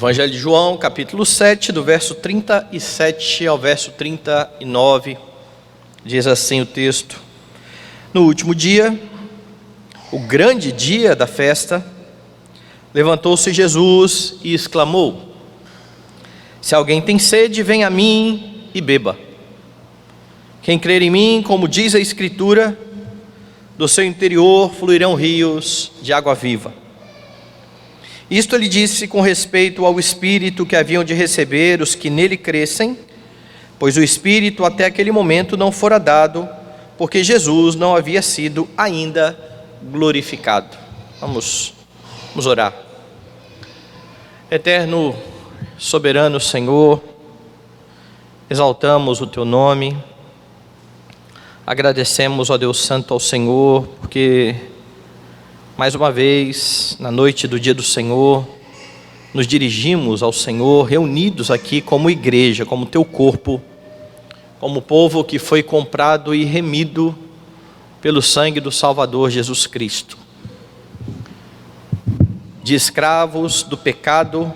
Evangelho de João, capítulo 7, do verso 37 ao verso 39, diz assim o texto: No último dia, o grande dia da festa, levantou-se Jesus e exclamou: Se alguém tem sede, venha a mim e beba. Quem crer em mim, como diz a Escritura, do seu interior fluirão rios de água viva. Isto ele disse com respeito ao Espírito que haviam de receber os que nele crescem, pois o Espírito até aquele momento não fora dado, porque Jesus não havia sido ainda glorificado. Vamos orar. Eterno, soberano Senhor, exaltamos o Teu nome, agradecemos, ó Deus Santo, ao Senhor, porque mais uma vez, na noite do dia do Senhor, nos dirigimos ao Senhor, reunidos aqui como igreja, como Teu corpo, como povo que foi comprado e remido pelo sangue do Salvador Jesus Cristo. De escravos do pecado,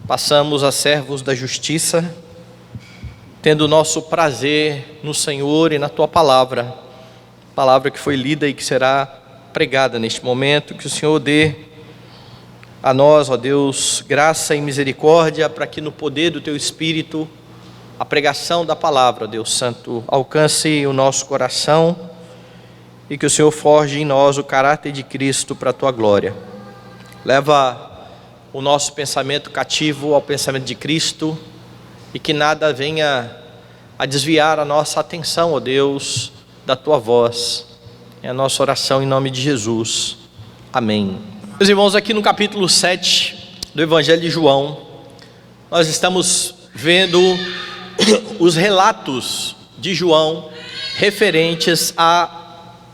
passamos a servos da justiça, tendo nosso prazer no Senhor e na Tua palavra, palavra que foi lida e que será pregada neste momento. Que o Senhor dê a nós, ó Deus, graça e misericórdia, para que no poder do Teu Espírito, a pregação da palavra, Deus Santo, alcance o nosso coração e que o Senhor forge em nós o caráter de Cristo para a Tua glória. Leva o nosso pensamento cativo ao pensamento de Cristo e que nada venha a desviar a nossa atenção, ó Deus, da Tua voz. É a nossa oração em nome de Jesus. Amém. Meus irmãos, aqui no capítulo 7 do Evangelho de João, nós estamos vendo os relatos de João referentes à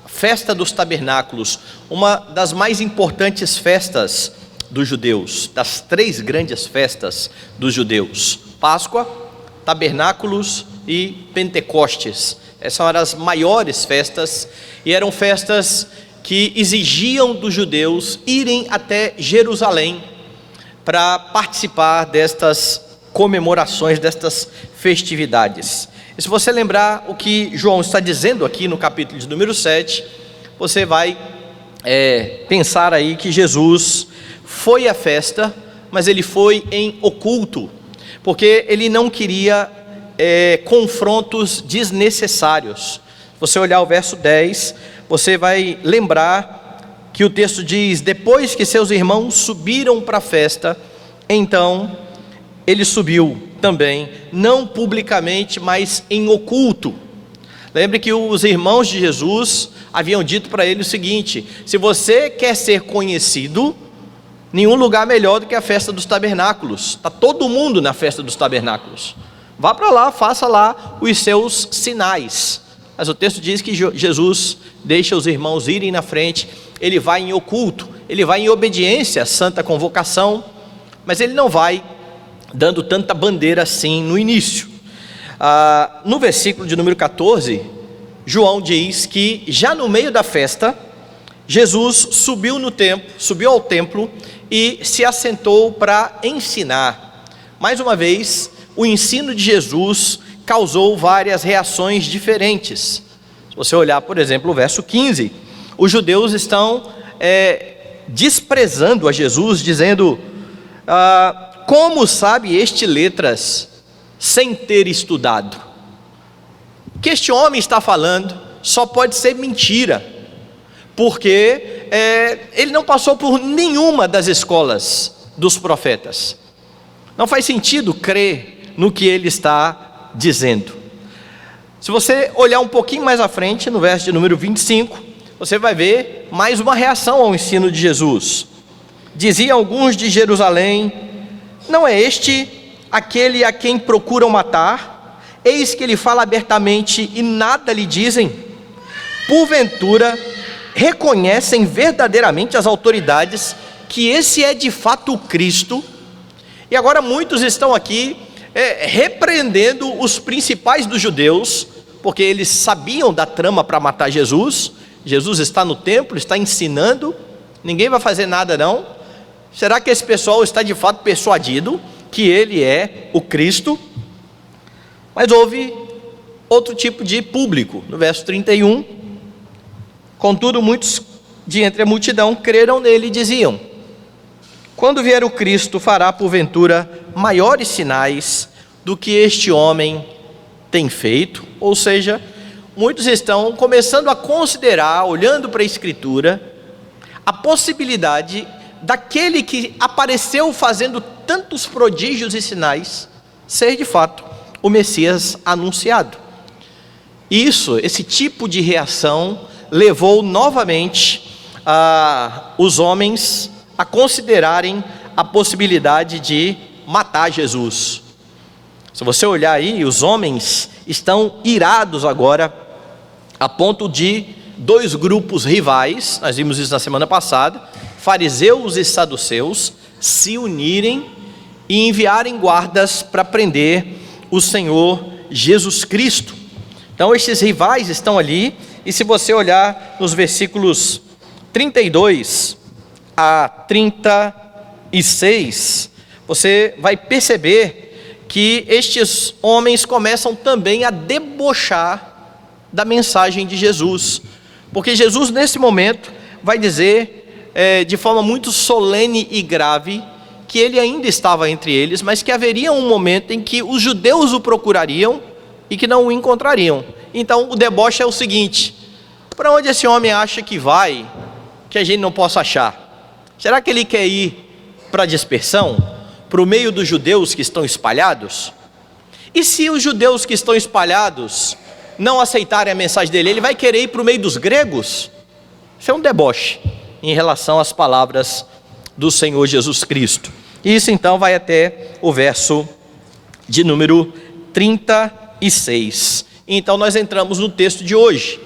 festa dos tabernáculos, uma das mais importantes festas dos judeus, das três grandes festas dos judeus: Páscoa, Tabernáculos e Pentecostes. Essas eram as maiores festas e eram festas que exigiam dos judeus irem até Jerusalém para participar destas comemorações, destas festividades. E se você lembrar o que João está dizendo aqui no capítulo de número 7, você vai pensar aí que Jesus foi à festa, mas ele foi em oculto, porque ele não queria confrontos desnecessários. Você olhar o verso 10, você vai lembrar que o texto diz: depois que seus irmãos subiram para a festa, então ele subiu também, não publicamente, mas em oculto. Lembre que os irmãos de Jesus haviam dito para ele o seguinte: se você quer ser conhecido, nenhum lugar melhor do que a festa dos tabernáculos. Está todo mundo na festa dos tabernáculos. Vá para lá, faça lá os seus sinais. Mas o texto diz que Jesus deixa os irmãos irem na frente. Ele vai em oculto, ele vai em obediência à santa convocação, mas ele não vai dando tanta bandeira assim no início. No versículo de número 14, João diz que já no meio da festa, Jesus subiu ao templo e se assentou para ensinar. Mais uma vez, o ensino de Jesus causou várias reações diferentes. Se você olhar, por exemplo, o verso 15, os judeus estão desprezando a Jesus, dizendo: como sabe este letras sem ter estudado? O que este homem está falando só pode ser mentira, porque ele não passou por nenhuma das escolas dos profetas. Não faz sentido crer no que ele está dizendo. Se você olhar um pouquinho mais à frente, no verso de número 25, você vai ver mais uma reação ao ensino de Jesus. Diziam alguns de Jerusalém: não é este aquele a quem procuram matar? Eis que ele fala abertamente e nada lhe dizem. Porventura reconhecem verdadeiramente as autoridades que esse é de fato o Cristo? E agora muitos estão aqui repreendendo os principais dos judeus, porque eles sabiam da trama para matar Jesus. Jesus está no templo, está ensinando, ninguém vai fazer nada não. Será que esse pessoal está de fato persuadido que ele é o Cristo? Mas houve outro tipo de público. No verso 31, contudo, muitos de entre a multidão creram nele e diziam: quando vier o Cristo, fará porventura maiores sinais do que este homem tem feito? Ou seja, muitos estão começando a considerar, olhando para a Escritura, a possibilidade daquele que apareceu fazendo tantos prodígios e sinais ser de fato o Messias anunciado. Esse tipo de reação levou novamente os homens a considerarem a possibilidade de matar Jesus. Se você olhar aí, os homens estão irados agora, a ponto de dois grupos rivais, nós vimos isso na semana passada, fariseus e saduceus, se unirem e enviarem guardas para prender o Senhor Jesus Cristo. Então estes rivais estão ali, e se você olhar nos versículos 32 a 36, você vai perceber que estes homens começam também a debochar da mensagem de Jesus, porque Jesus nesse momento vai dizer de forma muito solene e grave que ele ainda estava entre eles, mas que haveria um momento em que os judeus o procurariam e que não o encontrariam. Então o deboche é o seguinte: para onde esse homem acha que vai, que a gente não possa achar? Será que ele quer ir para a dispersão, para o meio dos judeus que estão espalhados? E se os judeus que estão espalhados não aceitarem a mensagem dele, ele vai querer ir para o meio dos gregos? Isso é um deboche em relação às palavras do Senhor Jesus Cristo. Isso então vai até o verso de número 36. Então nós entramos no texto de hoje.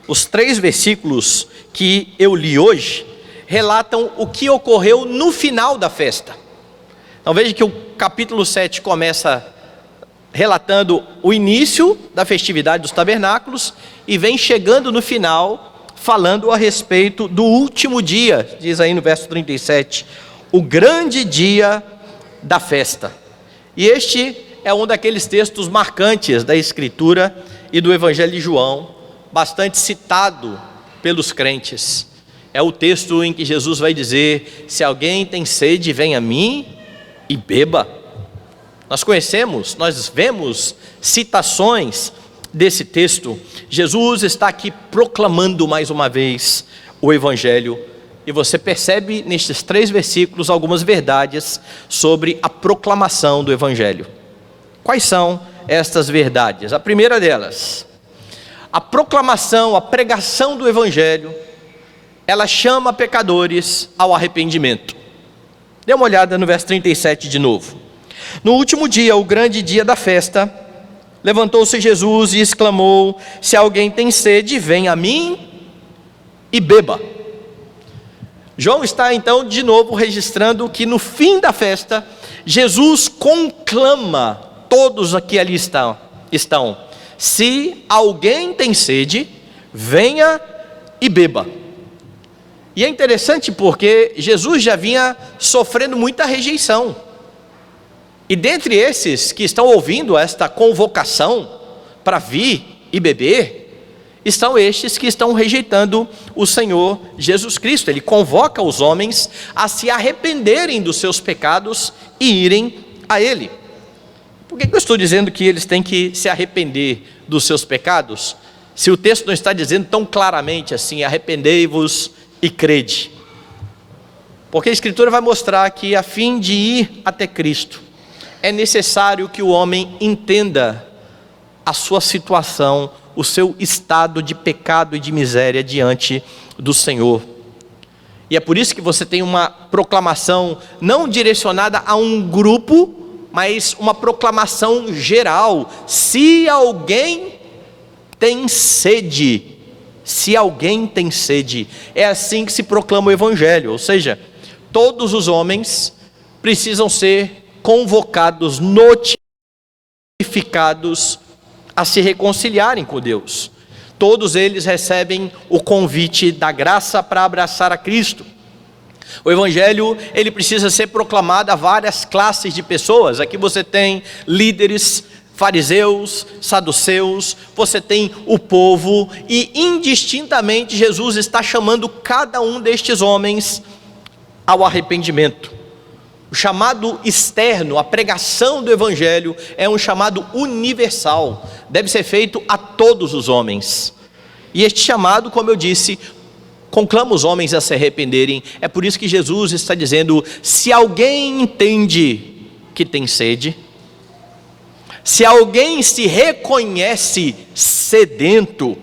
Os 3 versículos que eu li hoje relatam o que ocorreu no final da festa. Então veja que o capítulo 7 começa relatando o início da festividade dos tabernáculos e vem chegando no final falando a respeito do último dia, diz aí no verso 37, o grande dia da festa. E este é um daqueles textos marcantes da Escritura e do Evangelho de João, bastante citado pelos crentes. É o texto em que Jesus vai dizer: se alguém tem sede, venha a mim e beba. Nós vemos citações desse texto. Jesus está aqui proclamando mais uma vez o Evangelho, e você percebe nestes 3 versículos algumas verdades sobre a proclamação do Evangelho. Quais são estas verdades? A primeira delas: a proclamação, a pregação do Evangelho, ela chama pecadores ao arrependimento. Dê uma olhada no verso 37 de novo. No último dia, o grande dia da festa, levantou-se Jesus e exclamou: se alguém tem sede, venha a mim e beba. João está então de novo registrando que no fim da festa, Jesus conclama todos que ali estão: se alguém tem sede, venha e beba. E é interessante porque Jesus já vinha sofrendo muita rejeição. E dentre esses que estão ouvindo esta convocação para vir e beber, estão estes que estão rejeitando o Senhor Jesus Cristo. Ele convoca os homens a se arrependerem dos seus pecados e irem a Ele. Por que eu estou dizendo que eles têm que se arrepender dos seus pecados, se o texto não está dizendo tão claramente assim: arrependei-vos e crede? Porque a Escritura vai mostrar que a fim de ir até Cristo, é necessário que o homem entenda a sua situação, o seu estado de pecado e de miséria diante do Senhor. E é por isso que você tem uma proclamação não direcionada a um grupo, mas uma proclamação geral: se alguém tem sede, se alguém tem sede. É assim que se proclama o Evangelho, ou seja, todos os homens precisam ser convocados, notificados a se reconciliarem com Deus. Todos eles recebem o convite da graça para abraçar a Cristo. O evangelho, ele precisa ser proclamado a várias classes de pessoas. Aqui você tem líderes, fariseus, saduceus, você tem o povo, e indistintamente Jesus está chamando cada um destes homens ao arrependimento. O chamado externo, a pregação do evangelho, é um chamado universal, deve ser feito a todos os homens. E este chamado, como eu disse, conclama os homens a se arrependerem. É por isso que Jesus está dizendo: se alguém entende que tem sede, se alguém se reconhece sedento,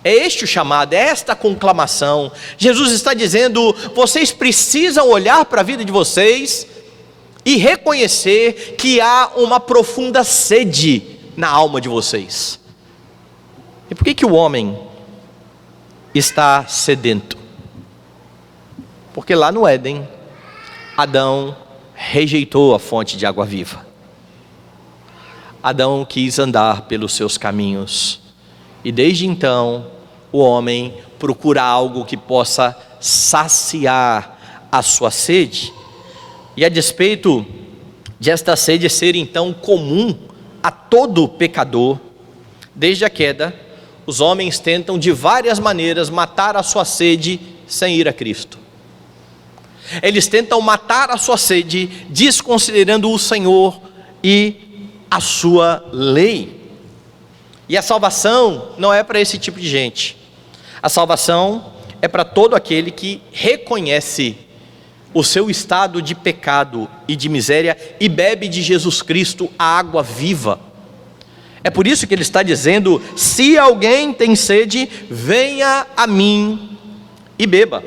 é este o chamado, é esta a conclamação. Jesus está dizendo: vocês precisam olhar para a vida de vocês e reconhecer que há uma profunda sede na alma de vocês. E por que o homem está sedento? Porque lá no Éden, Adão rejeitou a fonte de água viva. Adão quis andar pelos seus caminhos, e desde então o homem procura algo que possa saciar a sua sede. E a despeito de esta sede ser então comum a todo pecador, desde a queda, os homens tentam de várias maneiras matar a sua sede sem ir a Cristo. Eles tentam matar a sua sede desconsiderando o Senhor e a sua lei. E a salvação não é para esse tipo de gente. A salvação é para todo aquele que reconhece o seu estado de pecado e de miséria e bebe de Jesus Cristo a água viva. É por isso que ele está dizendo: se alguém tem sede, venha a mim e beba.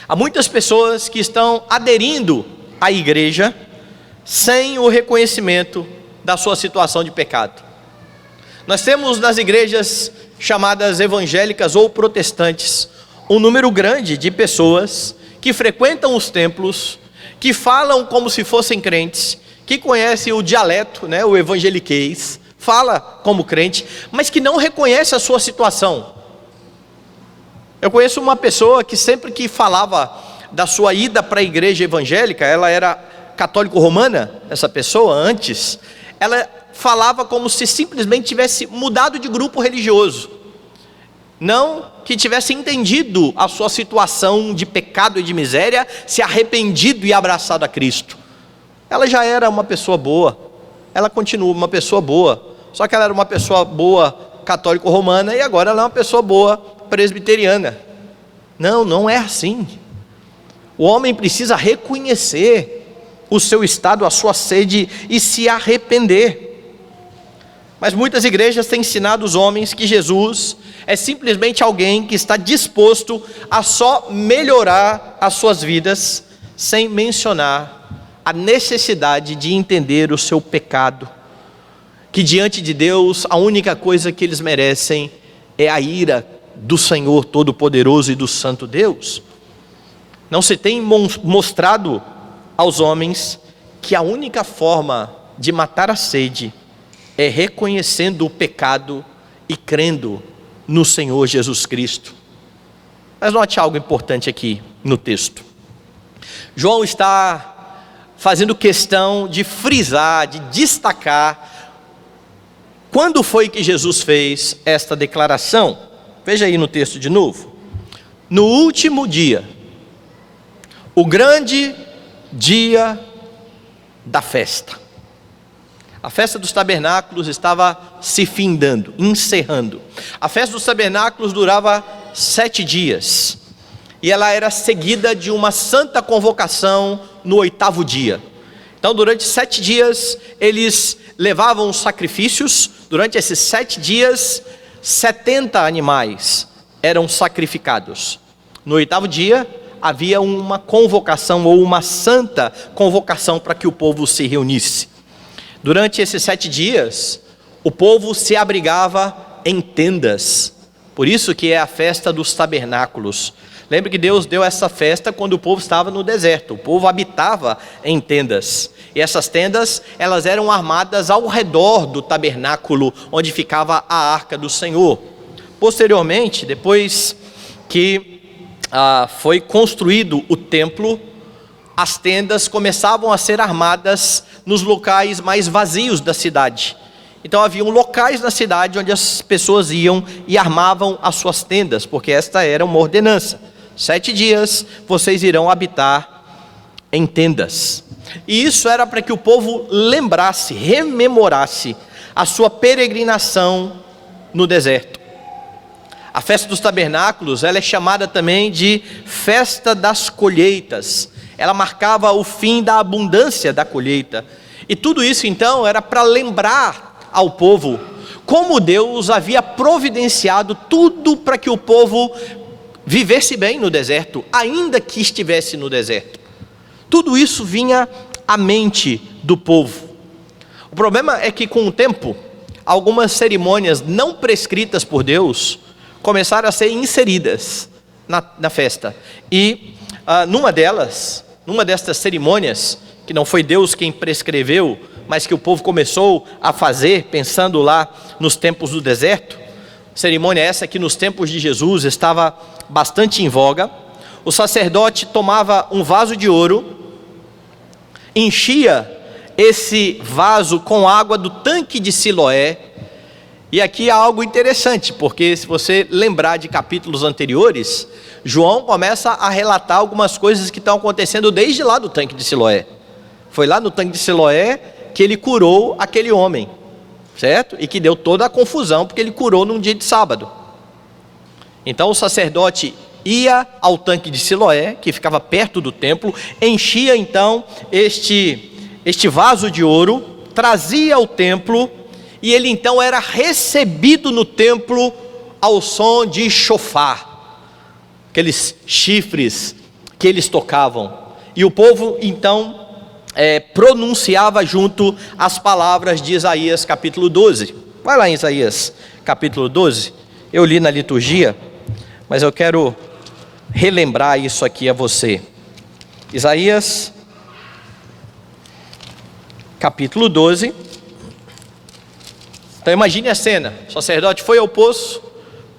Há muitas pessoas que estão aderindo à igreja sem o reconhecimento da sua situação de pecado. Nós temos nas igrejas chamadas evangélicas ou protestantes um número grande de pessoas que frequentam os templos, que falam como se fossem crentes, que conhecem o dialeto, o evangeliquez, fala como crente, mas que não reconhece a sua situação. Eu conheço uma pessoa que sempre que falava da sua ida para a igreja evangélica, ela era católico-romana, essa pessoa antes, ela falava como se simplesmente tivesse mudado de grupo religioso, não que tivesse entendido a sua situação de pecado e de miséria, se arrependido e abraçado a Cristo. Ela já era uma pessoa boa, ela continua uma pessoa boa, só que ela era uma pessoa boa católico-romana e agora ela é uma pessoa boa presbiteriana. Não é assim. O homem precisa reconhecer o seu estado, a sua sede e se arrepender. Mas muitas igrejas têm ensinado os homens que Jesus é simplesmente alguém que está disposto a só melhorar as suas vidas, sem mencionar a necessidade de entender o seu pecado, que diante de Deus a única coisa que eles merecem é a ira do Senhor Todo-Poderoso e do Santo Deus. Não se tem mostrado aos homens que a única forma de matar a sede é reconhecendo o pecado e crendo no Senhor Jesus Cristo. Mas note algo importante aqui no texto. João está fazendo questão de frisar, de destacar quando foi que Jesus fez esta declaração. Veja aí no texto de novo. No último dia, o grande dia da festa. A festa dos tabernáculos estava se findando, encerrando. A festa dos tabernáculos durava 7 dias. E ela era seguida de uma santa convocação no 8º dia. Então, durante 7 dias, eles levavam sacrifícios. Durante esses 7 dias, 70 animais eram sacrificados. No 8º dia, havia uma convocação ou uma santa convocação para que o povo se reunisse. Durante esses 7 dias, o povo se abrigava em tendas. Por isso que é a festa dos tabernáculos. Lembre que Deus deu essa festa quando o povo estava no deserto. O povo habitava em tendas. E essas tendas, elas eram armadas ao redor do tabernáculo, onde ficava a arca do Senhor. Posteriormente, depois que foi construído o templo, as tendas começavam a ser armadas nos locais mais vazios da cidade. Então haviam locais na cidade onde as pessoas iam e armavam as suas tendas, porque esta era uma ordenança: 7 dias vocês irão habitar em tendas. E isso era para que o povo lembrasse, rememorasse a sua peregrinação no deserto. A festa dos tabernáculos, ela é chamada também de festa das colheitas. Ela marcava o fim da abundância da colheita. E tudo isso então era para lembrar ao povo como Deus havia providenciado tudo para que o povo vivesse bem no deserto, ainda que estivesse no deserto. Tudo isso vinha à mente do povo. O problema é que com o tempo, algumas cerimônias não prescritas por Deus começaram a ser inseridas na festa. E numa destas cerimônias, que não foi Deus quem prescreveu, mas que o povo começou a fazer, pensando lá nos tempos do deserto, cerimônia essa que nos tempos de Jesus estava bastante em voga. O sacerdote tomava um vaso de ouro, enchia esse vaso com água do tanque de Siloé. E aqui há algo interessante, porque se você lembrar de capítulos anteriores, João começa a relatar algumas coisas que estão acontecendo desde lá do tanque de Siloé. Foi lá no tanque de Siloé que ele curou aquele homem, certo? E que deu toda a confusão, porque ele curou num dia de sábado. Então o sacerdote ia ao tanque de Siloé, que ficava perto do templo, enchia então este vaso de ouro, trazia ao templo, e ele então era recebido no templo ao som de chofar, aqueles chifres que eles tocavam. E o povo então pronunciava junto as palavras de Isaías capítulo 12. Vai lá em Isaías capítulo 12, eu li na liturgia, mas eu quero relembrar isso aqui a você. Isaías capítulo 12. Então imagine a cena: o sacerdote foi ao poço,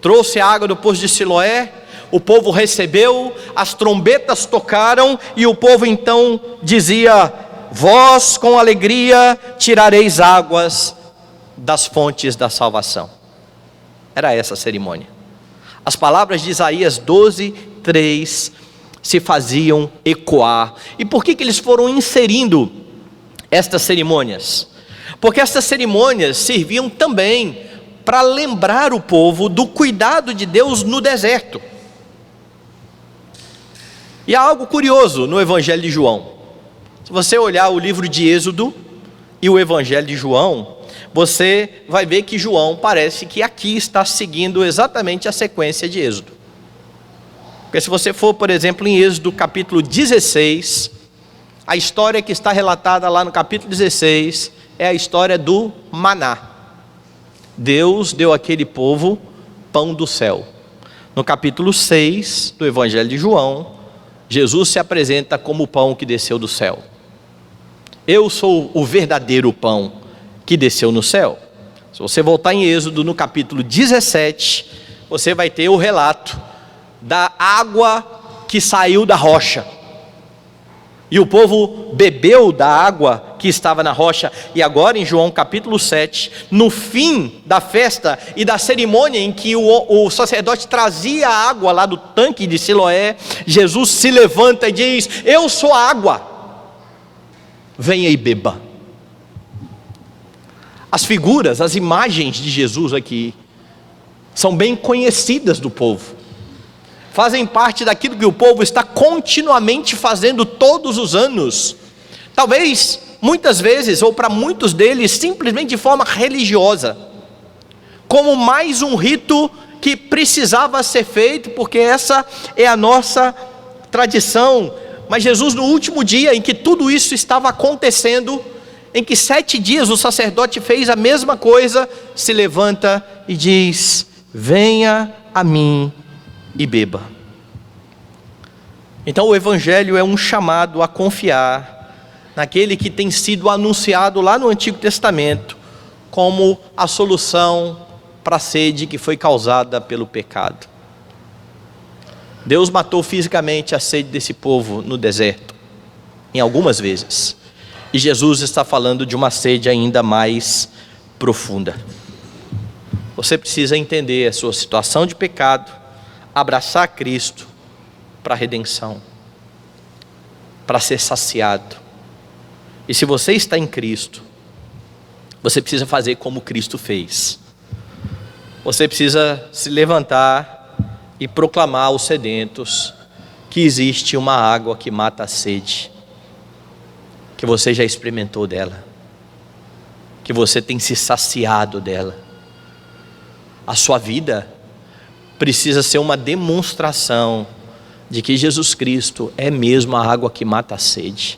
trouxe a água do poço de Siloé, o povo recebeu, as trombetas tocaram, e o povo então dizia: vós com alegria tirareis águas das fontes da salvação. Era essa a cerimônia. As palavras de Isaías 12:3 se faziam ecoar. E por que eles foram inserindo estas cerimônias? Porque estas cerimônias serviam também para lembrar o povo do cuidado de Deus no deserto. E há algo curioso no Evangelho de João. Se você olhar o livro de Êxodo e o Evangelho de João, você vai ver que João parece que aqui está seguindo exatamente a sequência de Êxodo. Porque se você for, por exemplo, em Êxodo capítulo 16, a história que está relatada lá no capítulo 16 é a história do maná. Deus deu àquele povo pão do céu. No capítulo 6 do Evangelho de João, Jesus se apresenta como o pão que desceu do céu. Eu sou o verdadeiro pão que desceu no céu. Se você voltar em Êxodo no capítulo 17, você vai ter o relato da água que saiu da rocha. E o povo bebeu da água que estava na rocha. E agora em João capítulo 7, no fim da festa e da cerimônia em que o sacerdote trazia a água lá do tanque de Siloé, Jesus se levanta e diz: eu sou a água, venha e beba. As figuras, as imagens de Jesus aqui são bem conhecidas do povo, fazem parte daquilo que o povo está continuamente fazendo todos os anos. Talvez, muitas vezes, ou para muitos deles, simplesmente de forma religiosa, como mais um rito que precisava ser feito, porque essa é a nossa tradição. Mas Jesus, no último dia em que tudo isso estava acontecendo, em que 7 dias o sacerdote fez a mesma coisa, se levanta e diz: venha a mim e beba. Então o Evangelho é um chamado a confiar naquele que tem sido anunciado lá no Antigo Testamento como a solução para a sede que foi causada pelo pecado. Deus matou fisicamente a sede desse povo no deserto, em algumas vezes. E Jesus está falando de uma sede ainda mais profunda. Você precisa entender a sua situação de pecado, abraçar Cristo para a redenção, para ser saciado. E se você está em Cristo, você precisa fazer como Cristo fez. Você precisa se levantar e proclamar aos sedentos que existe uma água que mata a sede, que você já experimentou dela, que você tem se saciado dela. A sua vida precisa ser uma demonstração de que Jesus Cristo é mesmo a água que mata a sede,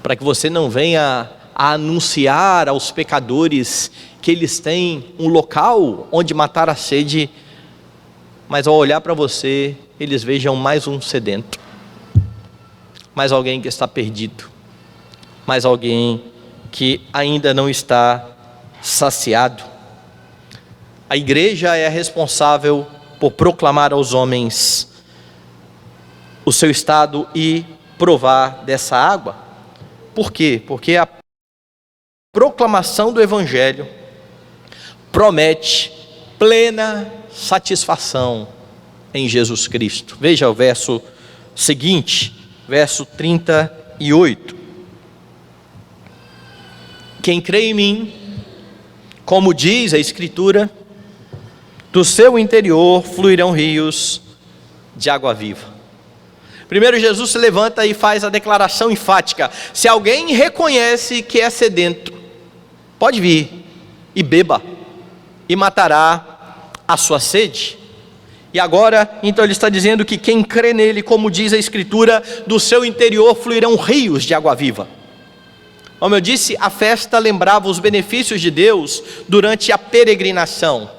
para que você não venha a anunciar aos pecadores que eles têm um local onde matar a sede, mas ao olhar para você, eles vejam mais um sedento, mais alguém que está perdido, mais alguém que ainda não está saciado. A igreja é responsável por proclamar aos homens o seu estado e provar dessa água. Por quê? Porque a proclamação do Evangelho promete plena satisfação em Jesus Cristo. Veja o verso seguinte, verso 38. Quem crê em mim, como diz a Escritura, do seu interior fluirão rios de água viva. Primeiro, Jesus se levanta e faz a declaração enfática: se alguém reconhece que é sedento, pode vir e beba, e matará a sua sede. E agora, então ele está dizendo que quem crê nele, como diz a Escritura, do seu interior fluirão rios de água viva. Como eu disse, a festa lembrava os benefícios de Deus durante a peregrinação.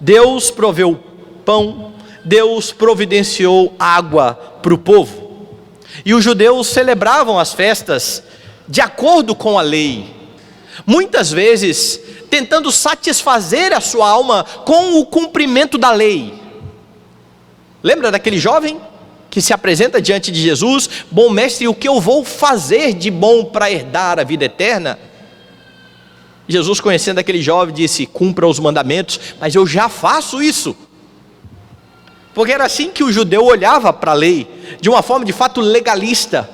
Deus proveu pão, Deus providenciou água para o povo. E os judeus celebravam as festas de acordo com a lei, muitas vezes tentando satisfazer a sua alma com o cumprimento da lei. Lembra daquele jovem que se apresenta diante de Jesus: bom mestre, o que eu vou fazer de bom para herdar a vida eterna? Jesus, conhecendo aquele jovem, disse: cumpra os mandamentos. Mas eu já faço isso. Porque era assim que o judeu olhava para a lei, de uma forma de fato legalista,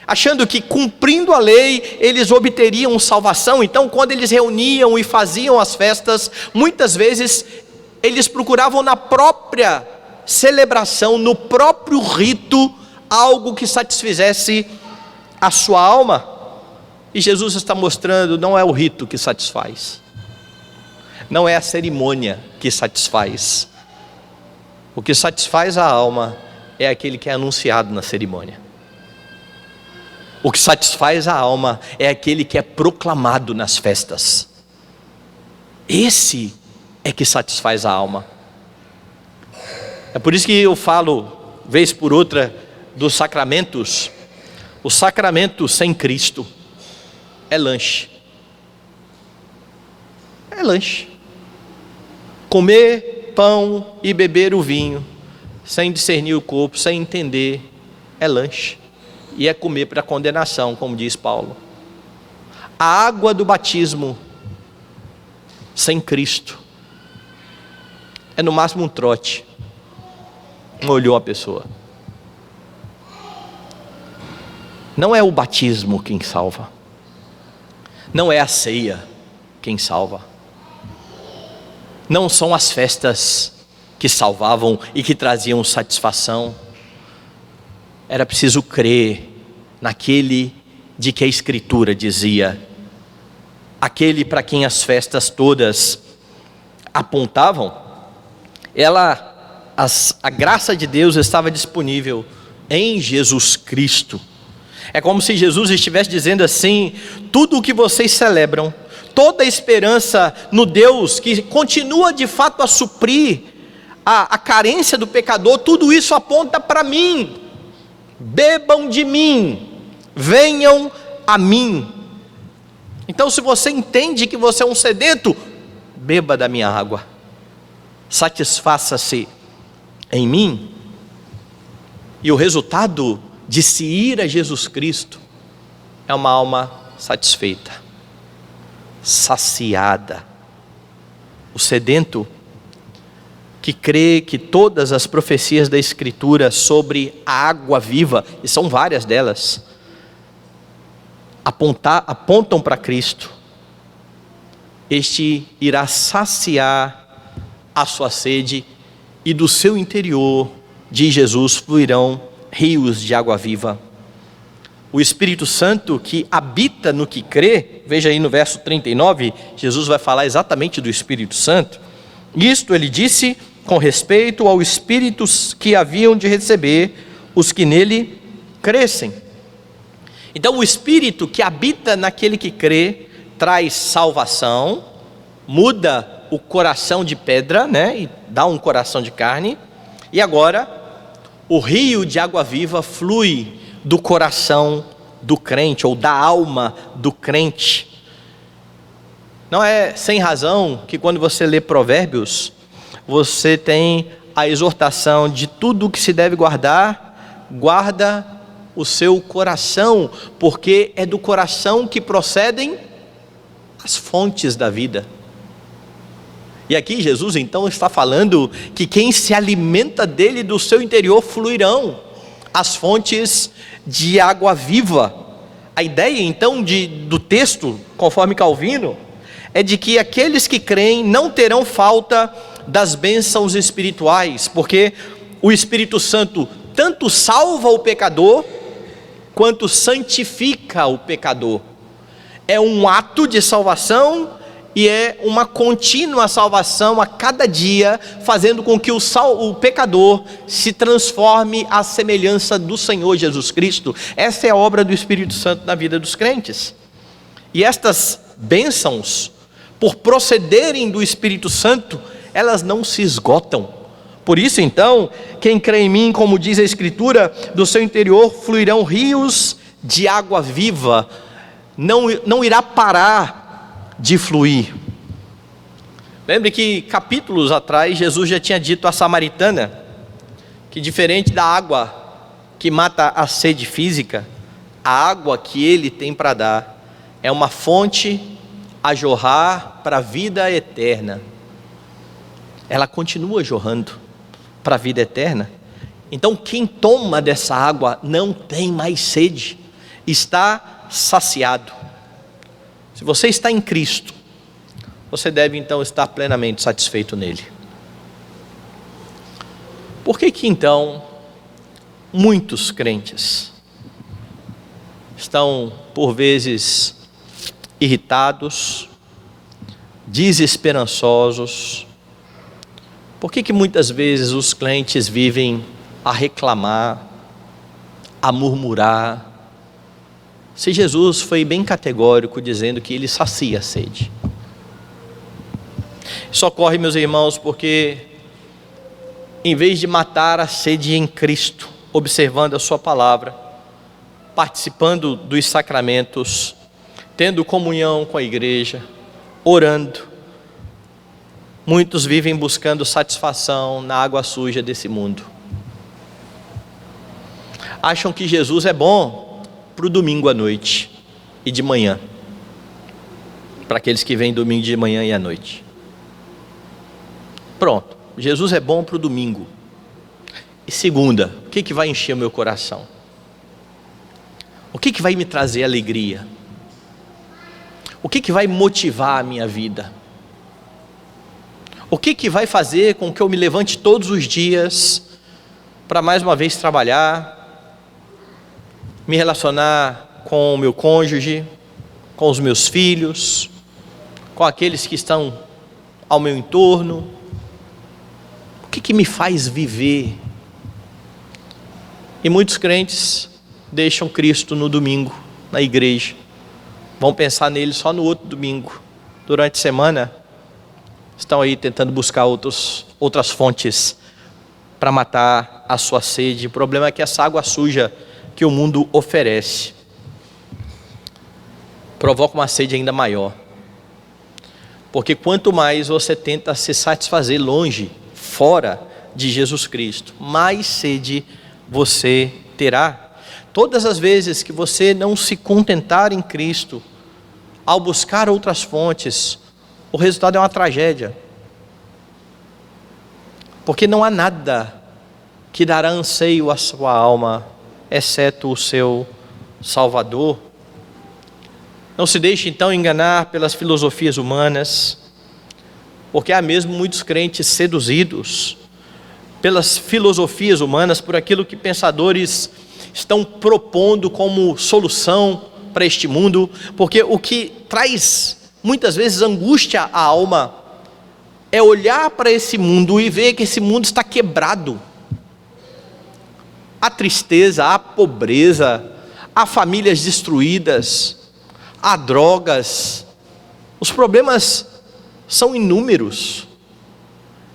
achando que cumprindo a lei eles obteriam salvação. Então, quando eles reuniam e faziam as festas, muitas vezes eles procuravam na própria celebração, no próprio rito, algo que satisfizesse a sua alma. E Jesus está mostrando: não é o rito que satisfaz, não é a cerimônia que satisfaz. O que satisfaz a alma é aquele que é anunciado na cerimônia. O que satisfaz a alma é aquele que é proclamado nas festas. Esse é que satisfaz a alma. É por isso que eu falo, vez por outra, dos sacramentos. O sacramento sem Cristo é lanche. É lanche. Comer pão e beber o vinho, sem discernir o corpo, sem entender, é lanche. E é comer para condenação, como diz Paulo. A água do batismo sem Cristo é no máximo um trote. Molhou a pessoa. Não é o batismo quem salva, não é a ceia quem salva, não são as festas que salvavam e que traziam satisfação. Era preciso crer naquele de que a Escritura dizia, aquele para quem as festas todas apontavam. A graça de Deus estava disponível em Jesus Cristo. É como se Jesus estivesse dizendo assim: tudo o que vocês celebram, toda a esperança no Deus que continua de fato a suprir a carência do pecador, tudo isso aponta para mim. Bebam de mim, venham a mim. Então, se você entende que você é um sedento, beba da minha água, satisfaça-se em mim. E o resultado de se ir a Jesus Cristo é uma alma satisfeita, saciada. O sedento que crê que todas as profecias da Escritura sobre a água viva, e são várias delas, apontam para Cristo, este irá saciar a sua sede, e do seu interior, diz Jesus, fluirão rios de água viva. O Espírito Santo que habita no que crê, veja aí no verso 39, Jesus vai falar exatamente do Espírito Santo. Isto ele disse com respeito ao Espírito que haviam de receber os que nele crescem. Então o Espírito que habita naquele que crê, traz salvação, muda o coração de pedra, e dá um coração de carne, e agora o rio de água viva flui do coração do crente, ou da alma do crente. Não é sem razão que quando você lê Provérbios, você tem a exortação de tudo o que se deve guardar, guarda o seu coração, porque é do coração que procedem as fontes da vida. E aqui Jesus então está falando que quem se alimenta dele, do seu interior fluirão as fontes de água viva. A ideia então do texto, conforme Calvino, é de que aqueles que creem não terão falta das bênçãos espirituais, porque o Espírito Santo tanto salva o pecador, quanto santifica o pecador. É um ato de salvação e é uma contínua salvação a cada dia, fazendo com que o pecador se transforme à semelhança do Senhor Jesus Cristo. Essa é a obra do Espírito Santo na vida dos crentes. E estas bênçãos, por procederem do Espírito Santo, elas não se esgotam. Por isso então, quem crê em mim, como diz a Escritura, do seu interior fluirão rios de água viva, não irá parar de fluir. Lembre que capítulos atrás Jesus já tinha dito à samaritana que, diferente da água que mata a sede física, a água que ele tem para dar é uma fonte a jorrar para a vida eterna. Ela continua jorrando para a vida eterna. Então quem toma dessa água não tem mais sede, está saciado. Se você está em Cristo, você deve então estar plenamente satisfeito nele. Por que então muitos crentes estão por vezes irritados, desesperançosos? Por que muitas vezes os crentes vivem a reclamar, a murmurar, se Jesus foi bem categórico dizendo que ele sacia a sede? Isso ocorre, meus irmãos, porque em vez de matar a sede em Cristo, observando a sua palavra, participando dos sacramentos, tendo comunhão com a igreja, orando, muitos vivem buscando satisfação na água suja desse mundo. Acham que Jesus é bom para o domingo à noite e de manhã, para aqueles que vêm domingo de manhã e à noite. Pronto, Jesus é bom para o domingo. E segunda, o que vai encher o meu coração? O que vai me trazer alegria? O que vai motivar a minha vida? O que vai fazer com que eu me levante todos os dias para mais uma vez trabalhar, me relacionar com o meu cônjuge, com os meus filhos, com aqueles que estão ao meu entorno? O que me faz viver? E muitos crentes deixam Cristo no domingo, na igreja, vão pensar nele só no outro domingo. Durante a semana, estão aí tentando buscar outras fontes para matar a sua sede. O problema é que essa água suja que o mundo oferece provoca uma sede ainda maior, porque quanto mais você tenta se satisfazer longe, fora de Jesus Cristo, mais sede você terá. Todas as vezes que você não se contentar em Cristo, ao buscar outras fontes, o resultado é uma tragédia. Porque não há nada que dará anseio à sua alma, exceto o seu Salvador. Não se deixe então enganar pelas filosofias humanas, porque há mesmo muitos crentes seduzidos pelas filosofias humanas, por aquilo que pensadores estão propondo como solução para este mundo, porque o que traz muitas vezes angústia à alma é olhar para esse mundo e ver que esse mundo está quebrado. Há tristeza, há pobreza, há famílias destruídas, há drogas, os problemas são inúmeros,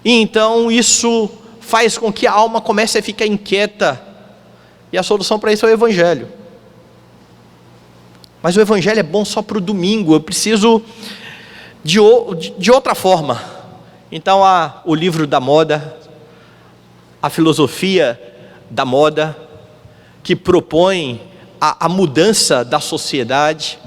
e então isso faz com que a alma comece a ficar inquieta, e a solução para isso é o Evangelho. Mas o Evangelho é bom só para o domingo, eu preciso de outra forma. Então há o livro da moda, a filosofia da moda, que propõe a mudança da sociedade,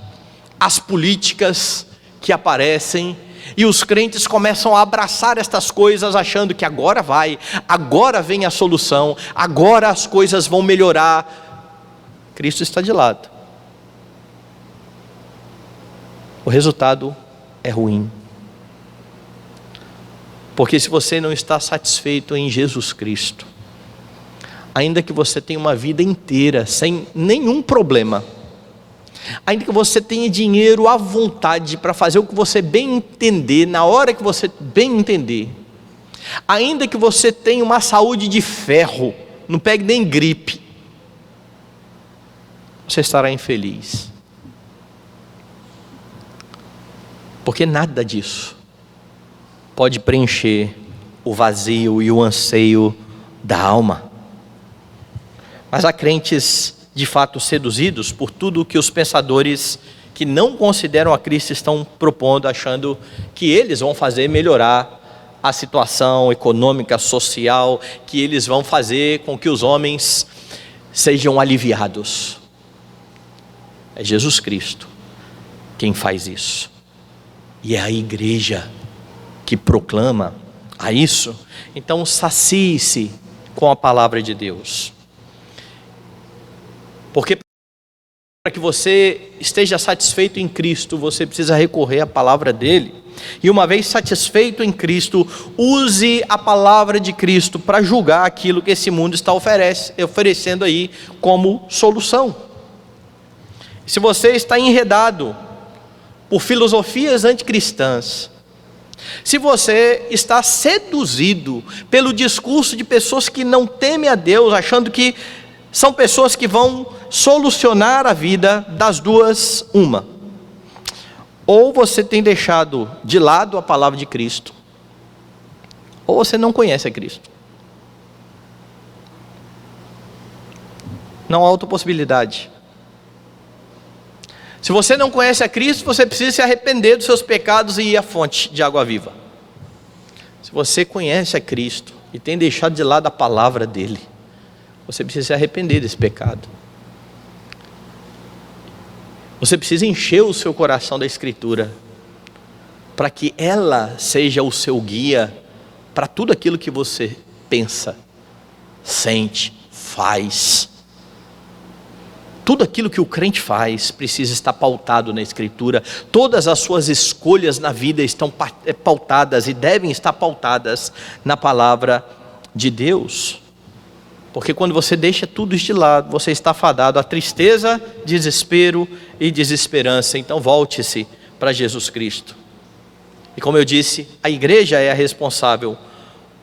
as políticas que aparecem, e os crentes começam a abraçar estas coisas, achando que agora vem a solução, agora as coisas vão melhorar. Cristo está de lado. O resultado é ruim. Porque se você não está satisfeito em Jesus Cristo, ainda que você tenha uma vida inteira sem nenhum problema, ainda que você tenha dinheiro à vontade para fazer o que você bem entender, na hora que você bem entender, ainda que você tenha uma saúde de ferro, não pegue nem gripe, você estará infeliz. Porque nada disso pode preencher o vazio e o anseio da alma. Mas há crentes de fato seduzidos por tudo o que os pensadores que não consideram a Cristo estão propondo, achando que eles vão fazer melhorar a situação econômica, social, que eles vão fazer com que os homens sejam aliviados. É Jesus Cristo quem faz isso, e é a igreja que proclama a isso. Então sacie-se com a palavra de Deus, porque para que você esteja satisfeito em Cristo, você precisa recorrer à palavra dele, e uma vez satisfeito em Cristo, use a palavra de Cristo para julgar aquilo que esse mundo está oferecendo aí como solução. Se você está enredado por filosofias anticristãs, se você está seduzido pelo discurso de pessoas que não temem a Deus, achando que são pessoas que vão solucionar a vida, das duas, uma: ou você tem deixado de lado a palavra de Cristo, ou você não conhece a Cristo. Não há outra possibilidade. Se você não conhece a Cristo, você precisa se arrepender dos seus pecados e ir à fonte de água viva. Se você conhece a Cristo e tem deixado de lado a palavra dele, você precisa se arrepender desse pecado. Você precisa encher o seu coração da Escritura, para que ela seja o seu guia para tudo aquilo que você pensa, sente, faz. Tudo aquilo que o crente faz precisa estar pautado na Escritura. Todas as suas escolhas na vida estão pautadas e devem estar pautadas na palavra de Deus. Porque quando você deixa tudo isso de lado, você está fadado a tristeza, desespero e desesperança. Então volte-se para Jesus Cristo. E como eu disse, a igreja é a responsável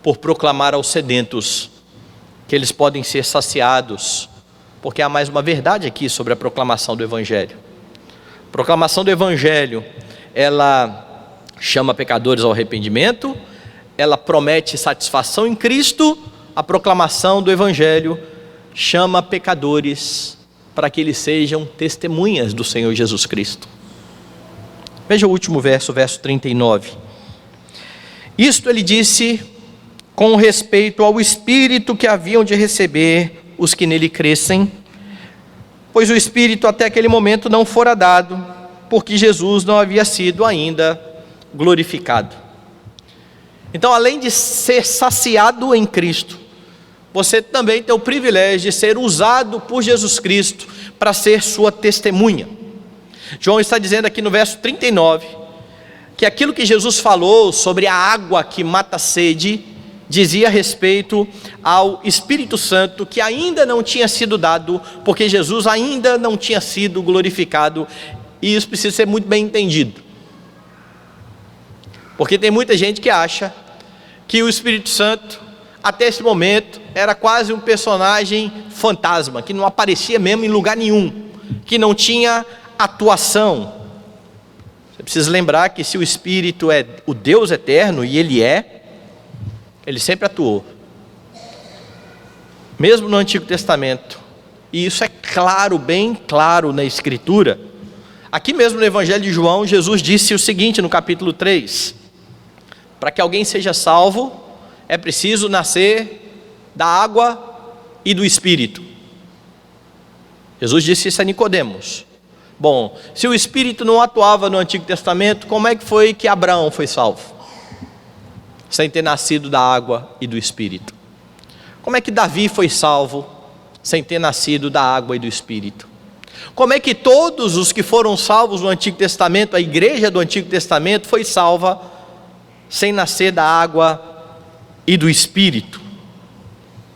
por proclamar aos sedentos que eles podem ser saciados, porque há mais uma verdade aqui sobre a proclamação do Evangelho. A proclamação do Evangelho, ela chama pecadores ao arrependimento, ela promete satisfação em Cristo. A proclamação do Evangelho chama pecadores para que eles sejam testemunhas do Senhor Jesus Cristo. Veja o último verso, verso 39. Isto ele disse com respeito ao Espírito que haviam de receber os que nele crescem, pois o Espírito até aquele momento não fora dado, porque Jesus não havia sido ainda glorificado. Então, além de ser saciado em Cristo, você também tem o privilégio de ser usado por Jesus Cristo para ser sua testemunha. João está dizendo aqui no verso 39, que aquilo que Jesus falou sobre a água que mata a sede, dizia respeito ao Espírito Santo, que ainda não tinha sido dado, porque Jesus ainda não tinha sido glorificado, e isso precisa ser muito bem entendido, porque tem muita gente que acha que o Espírito Santo, até esse momento, era quase um personagem fantasma, que não aparecia mesmo em lugar nenhum, que não tinha atuação. Você precisa lembrar que se o Espírito é o Deus eterno, e Ele sempre atuou, mesmo no Antigo Testamento, e isso é claro, bem claro na Escritura. Aqui mesmo no Evangelho de João, Jesus disse o seguinte no capítulo 3, para que alguém seja salvo, é preciso nascer da água e do Espírito. Jesus disse isso a Nicodemos. Bom, se o Espírito não atuava no Antigo Testamento, como é que foi que Abraão foi salvo? Sem ter nascido da água e do Espírito. Como é que Davi foi salvo sem ter nascido da água e do Espírito? Como é que todos os que foram salvos no Antigo Testamento, a igreja do Antigo Testamento, foi salva sem nascer da água e do Espírito?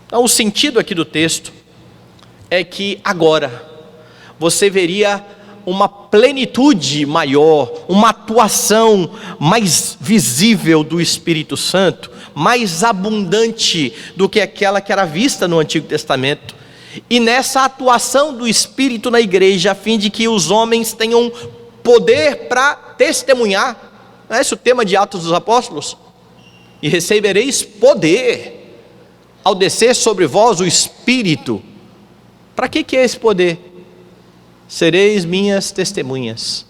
Então, o sentido aqui do texto é que agora você veria uma plenitude maior, uma atuação mais visível do Espírito Santo, mais abundante do que aquela que era vista no Antigo Testamento. E nessa atuação do Espírito na igreja, a fim de que os homens tenham poder para testemunhar. Não é esse o tema de Atos dos Apóstolos? E recebereis poder ao descer sobre vós o Espírito. Para que é esse poder? Sereis minhas testemunhas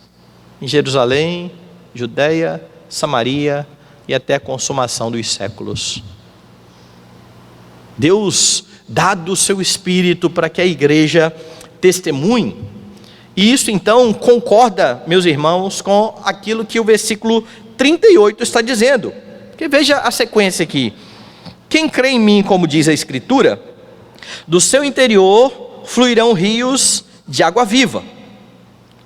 em Jerusalém, Judeia, Samaria e até a consumação dos séculos. Deus dá do seu Espírito para que a igreja testemunhe. E isso então concorda, meus irmãos, com aquilo que o versículo 38 está dizendo. Porque veja a sequência aqui. Quem crê em mim, como diz a Escritura, do seu interior fluirão rios de água viva.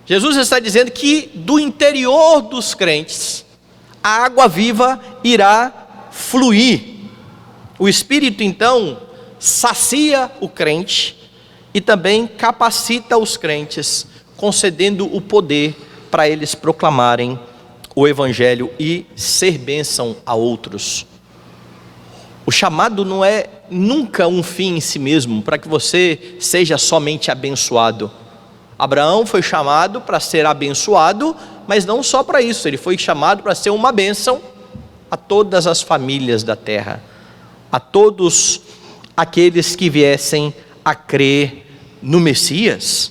Jesus está dizendo que do interior dos crentes, a água viva irá fluir. O Espírito então sacia o crente e também capacita os crentes, concedendo o poder para eles proclamarem o Evangelho e ser bênção a outros. O chamado não é nunca um fim em si mesmo, para que você seja somente abençoado. Abraão foi chamado para ser abençoado, mas não só para isso, ele foi chamado para ser uma bênção a todas as famílias da terra, a todos aqueles que viessem a crer no Messias.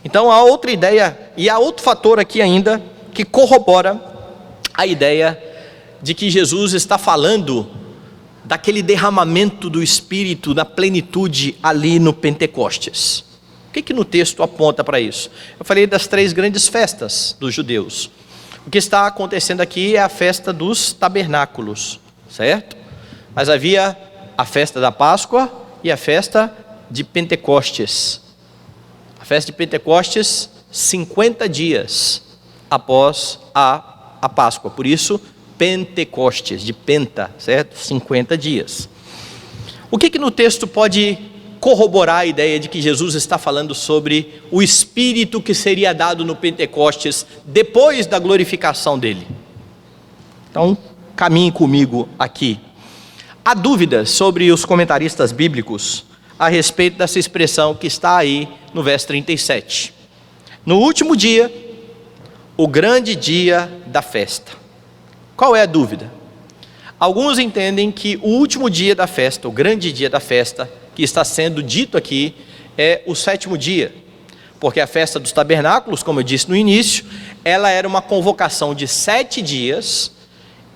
Então há outra ideia, e há outro fator aqui ainda, que corrobora a ideia de que Jesus está falando daquele derramamento do Espírito na plenitude ali no Pentecostes. O que no texto aponta para isso? Eu falei das 3 grandes festas dos judeus. O que está acontecendo aqui é a festa dos tabernáculos, certo? Mas havia a festa da Páscoa e a festa de Pentecostes. A festa de Pentecostes, 50 dias após a Páscoa, por isso Pentecostes, de penta, certo? 50 dias. O que no texto pode corroborar a ideia de que Jesus está falando sobre o Espírito que seria dado no Pentecostes depois da glorificação dele? Então, caminhe comigo aqui. Há dúvidas sobre os comentaristas bíblicos a respeito dessa expressão que está aí no verso 37. No último dia, o grande dia da festa. Qual é a dúvida? Alguns entendem que o último dia da festa, o grande dia da festa, que está sendo dito aqui, é o 7º dia, porque a festa dos tabernáculos, como eu disse no início, ela era uma convocação de 7 dias,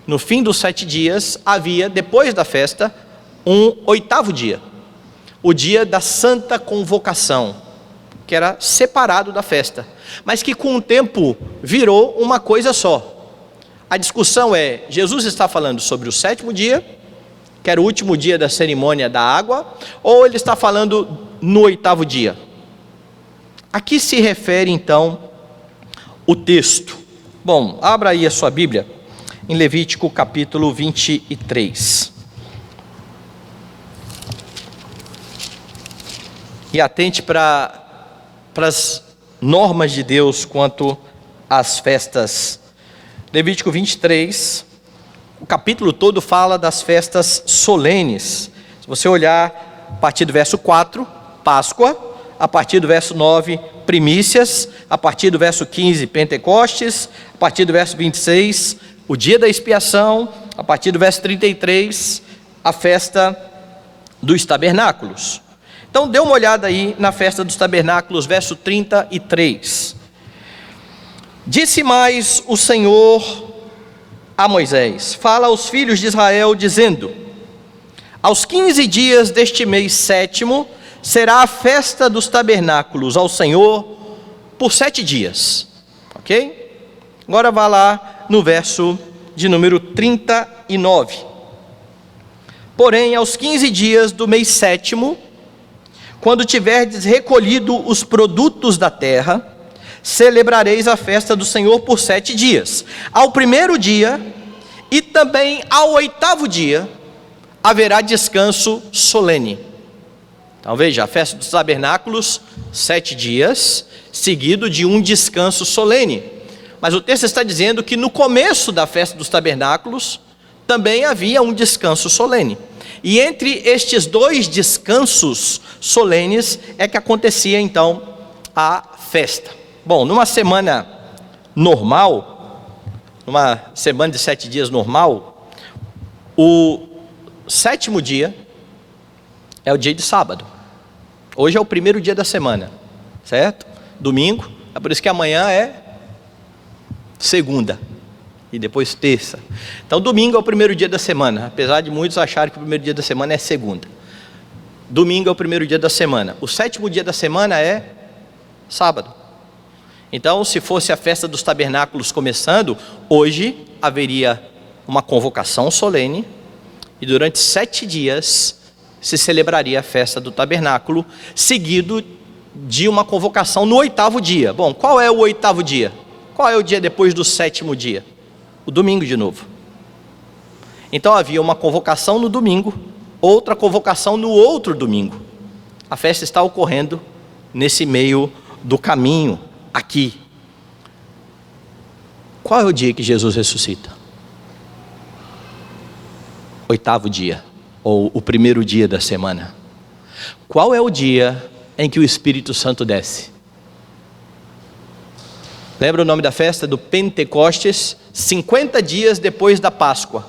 no fim dos 7 dias, havia, depois da festa, um 8º dia. o dia da Santa Convocação, que era separado da festa, mas que com o tempo virou uma coisa só. A discussão é, Jesus está falando sobre o 7º dia, que era o último dia da cerimônia da água, ou ele está falando no 8º dia? A que se refere então o texto? Bom, abra aí a sua Bíblia, em Levítico capítulo 23. E atente para as normas de Deus quanto às festas. Levítico 23, o capítulo todo fala das festas solenes. Se você olhar a partir do verso 4, Páscoa, a partir do verso 9, primícias, a partir do verso 15, Pentecostes, a partir do verso 26, o dia da expiação, a partir do verso 33, a festa dos tabernáculos. Então dê uma olhada aí na festa dos tabernáculos, verso 33. Disse mais o Senhor a Moisés: fala aos filhos de Israel, dizendo: aos 15 dias deste mês 7º, será a festa dos tabernáculos ao Senhor por 7 dias. Ok? Agora vá lá no verso de número 39. Porém, aos 15 dias do mês 7º, quando tiverdes recolhido os produtos da terra, celebrareis a festa do Senhor por 7 dias. Ao 1º dia e também ao 8º dia haverá descanso solene. Então veja, a festa dos tabernáculos, 7 dias, seguido de um descanso solene. Mas o texto está dizendo que no começo da festa dos tabernáculos também havia um descanso solene. E entre estes 2 descansos solenes é que acontecia então a festa. Bom, numa semana normal, numa semana de 7 dias normal, o 7º dia é o dia de sábado. Hoje é o 1º dia da semana, certo? Domingo, é por isso que amanhã é segunda e depois terça. Então domingo é o 1º dia da semana, apesar de muitos acharem que o 1º dia da semana é segunda. Domingo é o 1º dia da semana. O 7º dia da semana é sábado. Então, se fosse a festa dos tabernáculos começando, hoje haveria uma convocação solene e durante 7 dias se celebraria a festa do tabernáculo, seguido de uma convocação no 8º dia. Bom, qual é o 8º dia? Qual é o dia depois do 7º dia? O domingo de novo. Então havia uma convocação no domingo, outra convocação no outro domingo. A festa está ocorrendo nesse meio do caminho, aqui. Qual é o dia que Jesus ressuscita? 8º dia, ou o 1º dia da semana. Qual é o dia em que o Espírito Santo desce? Lembra o nome da festa? Do Pentecostes, 50 dias depois da Páscoa.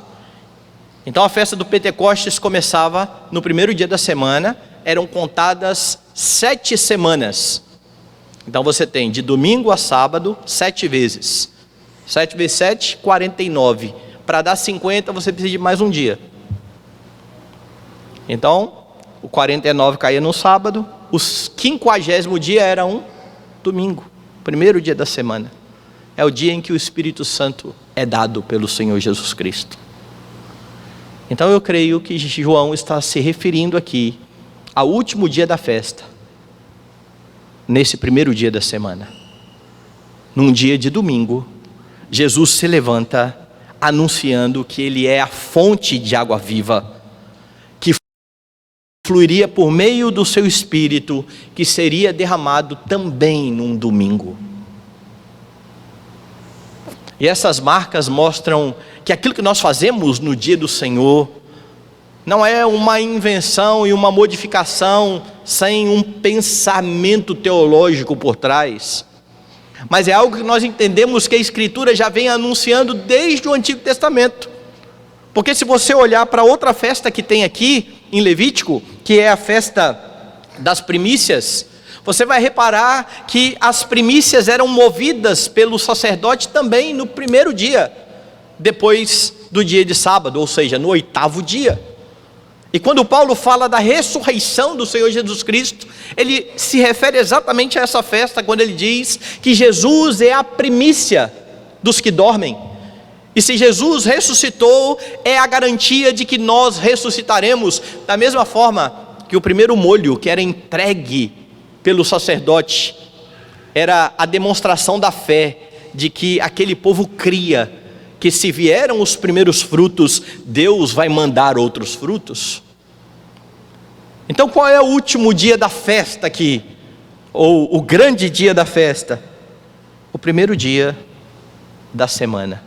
Então a festa do Pentecostes começava no 1º dia da semana, eram contadas 7 semanas. Então você tem de domingo a sábado 7 vezes. 7 vezes 7, 49. Para dar 50 você precisa de mais um dia. Então o 49 caía no sábado, o 50º dia era um domingo. 1º dia da semana, é o dia em que o Espírito Santo é dado pelo Senhor Jesus Cristo. Então eu creio que João está se referindo aqui ao último dia da festa, nesse 1º dia da semana. Num dia de domingo, Jesus se levanta anunciando que Ele é a fonte de água viva, que fluiria por meio do seu Espírito, que seria derramado também num domingo. E essas marcas mostram que aquilo que nós fazemos no dia do Senhor não é uma invenção e uma modificação sem um pensamento teológico por trás, mas é algo que nós entendemos que a Escritura já vem anunciando desde o Antigo Testamento. Porque se você olhar para outra festa que tem aqui em Levítico, que é a festa das primícias, você vai reparar que as primícias eram movidas pelo sacerdote também no 1º dia, depois do dia de sábado, ou seja, no 8º dia. E quando Paulo fala da ressurreição do Senhor Jesus Cristo, ele se refere exatamente a essa festa, quando ele diz que Jesus é a primícia dos que dormem. E se Jesus ressuscitou, é a garantia de que nós ressuscitaremos, da mesma forma que o primeiro molho que era entregue pelo sacerdote, era a demonstração da fé, de que aquele povo cria, que se vieram os primeiros frutos, Deus vai mandar outros frutos. Então qual é o último dia da festa aqui? Ou o grande dia da festa? O primeiro dia da semana.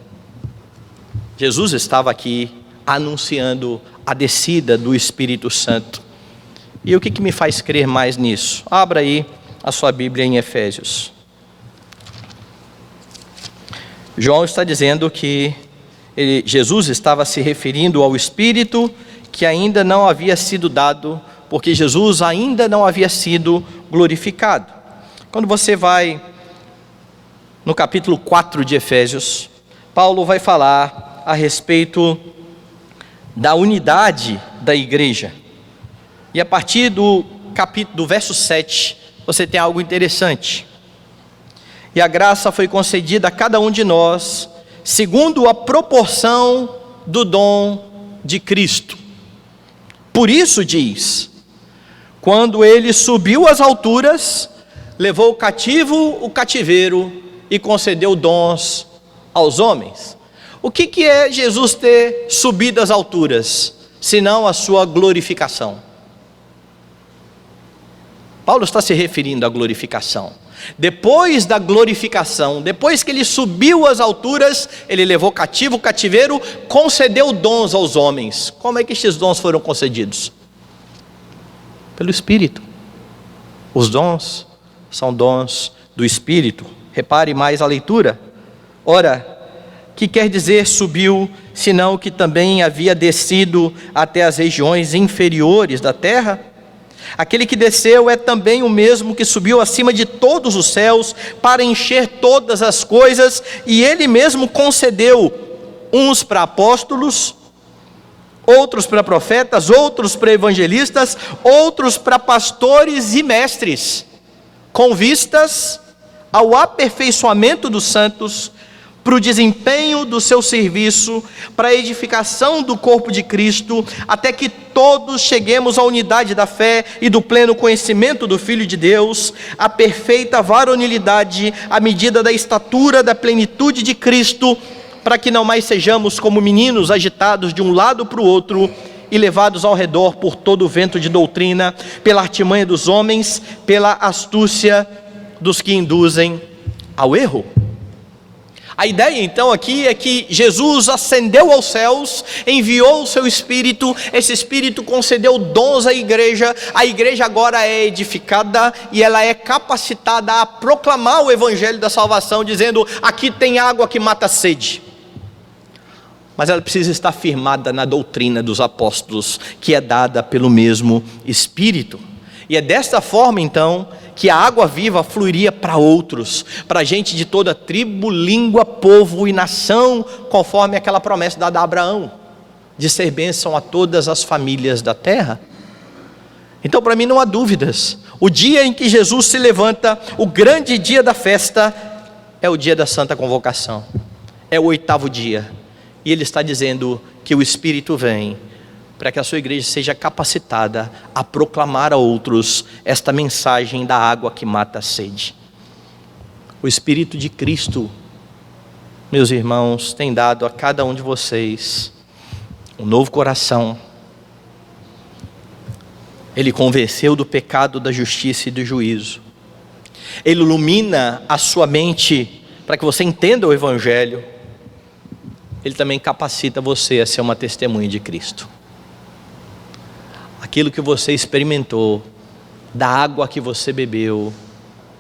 Jesus estava aqui anunciando a descida do Espírito Santo. E o que me faz crer mais nisso? Abra aí a sua Bíblia em Efésios. João está dizendo que Jesus estava se referindo ao Espírito que ainda não havia sido dado, porque Jesus ainda não havia sido glorificado. Quando você vai no capítulo 4 de Efésios, Paulo vai falar a respeito da unidade da igreja. E a partir do verso 7, você tem algo interessante. E a graça foi concedida a cada um de nós, segundo a proporção do dom de Cristo. Por isso diz: quando ele subiu às alturas, levou cativo o cativeiro e concedeu dons aos homens. O que é Jesus ter subido às alturas, senão a sua glorificação? Paulo está se referindo à glorificação. Depois da glorificação, depois que ele subiu às alturas, ele levou cativo o cativeiro, concedeu dons aos homens. Como é que estes dons foram concedidos? Pelo Espírito. Os dons são dons do Espírito. Repare mais a leitura. Ora, que quer dizer subiu, senão que também havia descido até as regiões inferiores da terra? Aquele que desceu é também o mesmo que subiu acima de todos os céus para encher todas as coisas, e ele mesmo concedeu uns para apóstolos, outros para profetas, outros para evangelistas, outros para pastores e mestres, com vistas ao aperfeiçoamento dos santos, para o desempenho do seu serviço, para a edificação do corpo de Cristo, até que todos cheguemos à unidade da fé e do pleno conhecimento do Filho de Deus, à perfeita varonilidade, à medida da estatura da plenitude de Cristo, para que não mais sejamos como meninos agitados de um lado para o outro e levados ao redor por todo o vento de doutrina, pela artimanha dos homens, pela astúcia dos que induzem ao erro. A ideia então aqui é que Jesus ascendeu aos céus, enviou o seu Espírito, esse Espírito concedeu dons à igreja, a igreja agora é edificada e ela é capacitada a proclamar o Evangelho da salvação, dizendo: aqui tem água que mata a sede. Mas ela precisa estar firmada na doutrina dos apóstolos, que é dada pelo mesmo Espírito. E é desta forma então que a água viva fluiria para outros, para gente de toda tribo, língua, povo e nação, conforme aquela promessa dada a Abraão, de ser bênção a todas as famílias da terra. Então, para mim não há dúvidas, o dia em que Jesus se levanta, o grande dia da festa, é o dia da Santa Convocação, é o 8º dia, e ele está dizendo que o Espírito vem, para que a sua igreja seja capacitada a proclamar a outros esta mensagem da água que mata a sede. O Espírito de Cristo, meus irmãos, tem dado a cada um de vocês um novo coração. Ele convenceu do pecado, da justiça e do juízo. Ele ilumina a sua mente para que você entenda o Evangelho. Ele também capacita você a ser uma testemunha de Cristo. Aquilo que você experimentou, da água que você bebeu,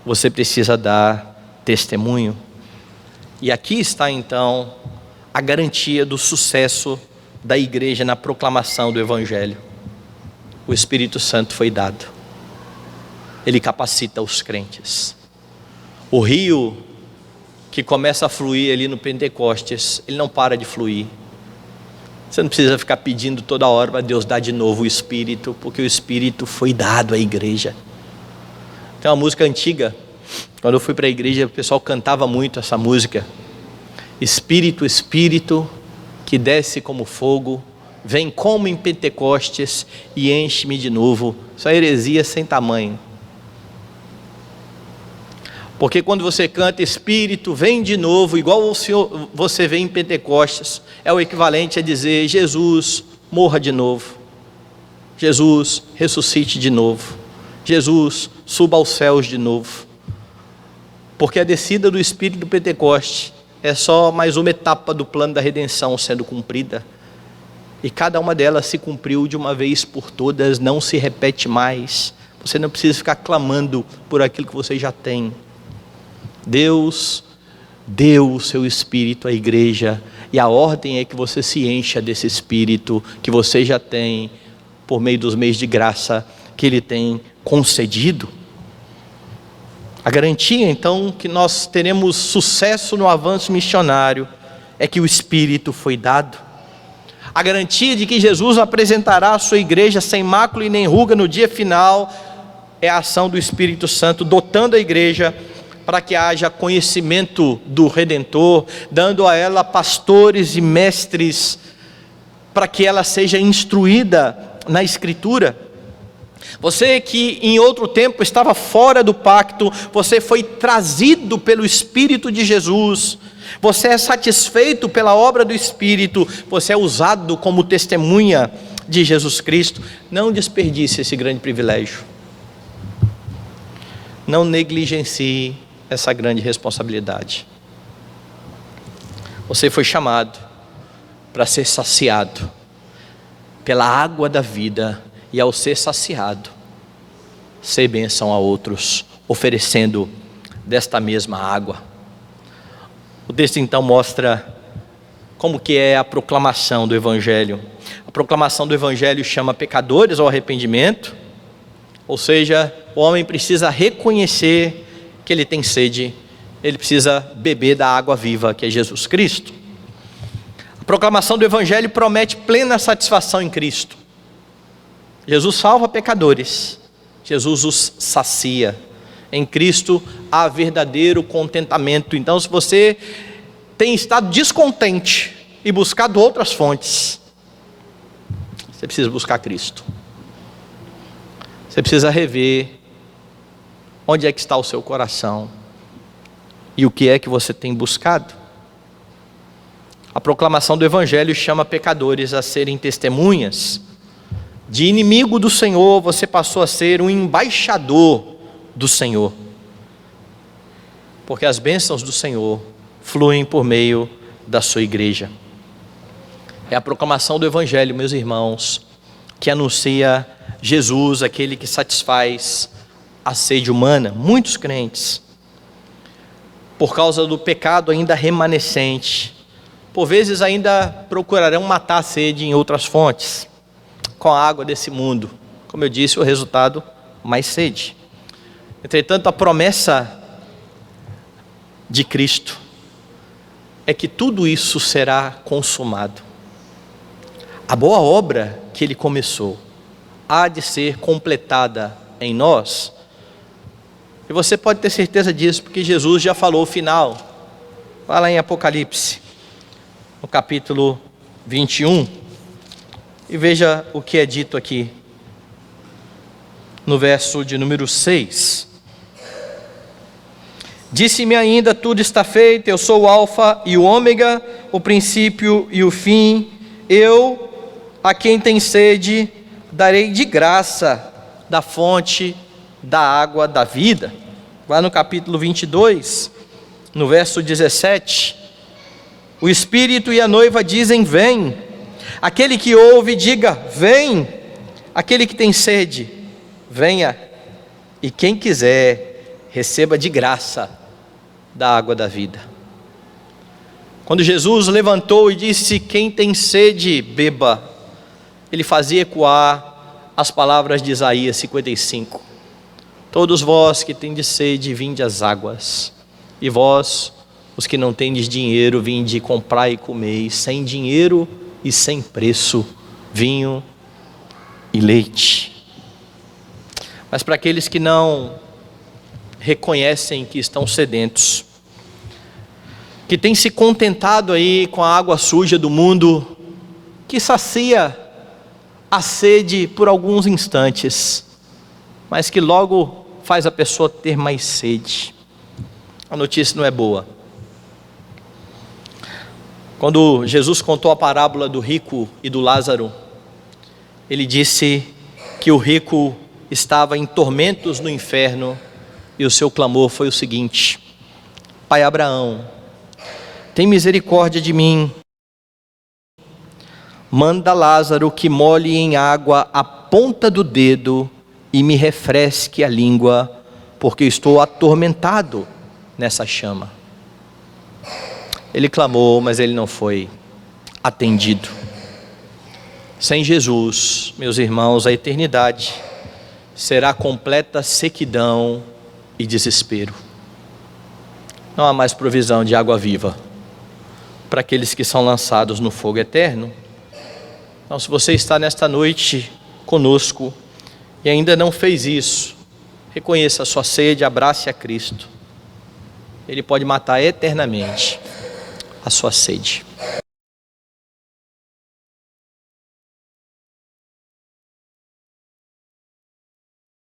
você precisa dar testemunho. E aqui está então a garantia do sucesso da igreja na proclamação do Evangelho. O Espírito Santo foi dado, ele capacita os crentes. O rio que começa a fluir ali no Pentecostes, ele não para de fluir. Você não precisa ficar pedindo toda hora para Deus dar de novo o Espírito, porque o Espírito foi dado à igreja. Tem uma música antiga, quando eu fui para a igreja, o pessoal cantava muito essa música. Espírito, Espírito, que desce como fogo, vem como em Pentecostes e enche-me de novo. Isso é heresia sem tamanho. Porque quando você canta Espírito, vem de novo, igual o Senhor, você vê em Pentecostes, é o equivalente a dizer: Jesus, morra de novo. Jesus, ressuscite de novo. Jesus, suba aos céus de novo. Porque a descida do Espírito do Pentecoste é só mais uma etapa do plano da redenção sendo cumprida. E cada uma delas se cumpriu de uma vez por todas, não se repete mais. Você não precisa ficar clamando por aquilo que você já tem. Deus deu o seu Espírito à igreja, e a ordem é que você se encha desse Espírito que você já tem, por meio dos meios de graça que Ele tem concedido. A garantia então que nós teremos sucesso no avanço missionário é que o Espírito foi dado. A garantia de que Jesus apresentará a sua igreja sem mácula e nem ruga no dia final é a ação do Espírito Santo, dotando a igreja para que haja conhecimento do Redentor, dando a ela pastores e mestres, para que ela seja instruída na Escritura. Você que em outro tempo estava fora do pacto, você foi trazido pelo Espírito de Jesus, você é satisfeito pela obra do Espírito, você é usado como testemunha de Jesus Cristo. Não desperdice esse grande privilégio, não negligencie essa grande responsabilidade. Você foi chamado para ser saciado pela água da vida, e ao ser saciado, ser bênção a outros, oferecendo desta mesma água. O texto então mostra como que é a proclamação do Evangelho. A proclamação do Evangelho chama pecadores ao arrependimento, ou seja, o homem precisa reconhecer que ele tem sede, ele precisa beber da água viva que é Jesus Cristo. A proclamação do Evangelho promete plena satisfação em Cristo. Jesus salva pecadores, Jesus os sacia. Em Cristo há verdadeiro contentamento. Então, se você tem estado descontente e buscado outras fontes, você precisa buscar Cristo. Você precisa rever onde é que está o seu coração e o que é que você tem buscado. A proclamação do Evangelho chama pecadores a serem testemunhas. De inimigo do Senhor, você passou a ser um embaixador do Senhor, porque as bênçãos do Senhor fluem por meio da sua igreja. É a proclamação do Evangelho, meus irmãos, que anuncia Jesus, aquele que satisfaz a sede humana. Muitos crentes, por causa do pecado ainda remanescente, por vezes ainda procurarão matar a sede em outras fontes, com a água desse mundo. Como eu disse, o resultado, mais sede. Entretanto, a promessa de Cristo é que tudo isso será consumado. A boa obra que Ele começou há de ser completada em nós. E você pode ter certeza disso, porque Jesus já falou o final. Vai lá em Apocalipse, no capítulo 21. E veja o que é dito aqui, no verso de número 6. Disse-me ainda: tudo está feito, eu sou o alfa e o ômega, o princípio e o fim. Eu, a quem tem sede, darei de graça da fonte da água da vida. Lá no capítulo 22, no verso 17. O Espírito e a noiva dizem: vem. Aquele que ouve, diga: vem. Aquele que tem sede, venha. E quem quiser, receba de graça da água da vida. Quando Jesus levantou e disse: quem tem sede, beba, Ele fazia ecoar as palavras de Isaías 55. Todos vós que tendes sede, vinde às águas. E vós, os que não tendes dinheiro, vinde comprar e comer. E sem dinheiro e sem preço vinho e leite. Mas para aqueles que não reconhecem que estão sedentos, que têm se contentado aí com a água suja do mundo, que sacia a sede por alguns instantes, mas que logo faz a pessoa ter mais sede, a notícia não é boa. Quando Jesus contou a parábola do rico e do Lázaro, ele disse que o rico estava em tormentos no inferno, e o seu clamor foi o seguinte: Pai Abraão, tem misericórdia de mim, manda Lázaro que molhe em água a ponta do dedo e me refresque a língua, porque estou atormentado nessa chama. Ele clamou, mas ele não foi atendido. Sem Jesus, meus irmãos, a eternidade será completa sequidão e desespero. Não há mais provisão de água viva para aqueles que são lançados no fogo eterno. Então, se você está nesta noite conosco e ainda não fez isso, reconheça a sua sede, abrace a Cristo. Ele pode matar eternamente a sua sede.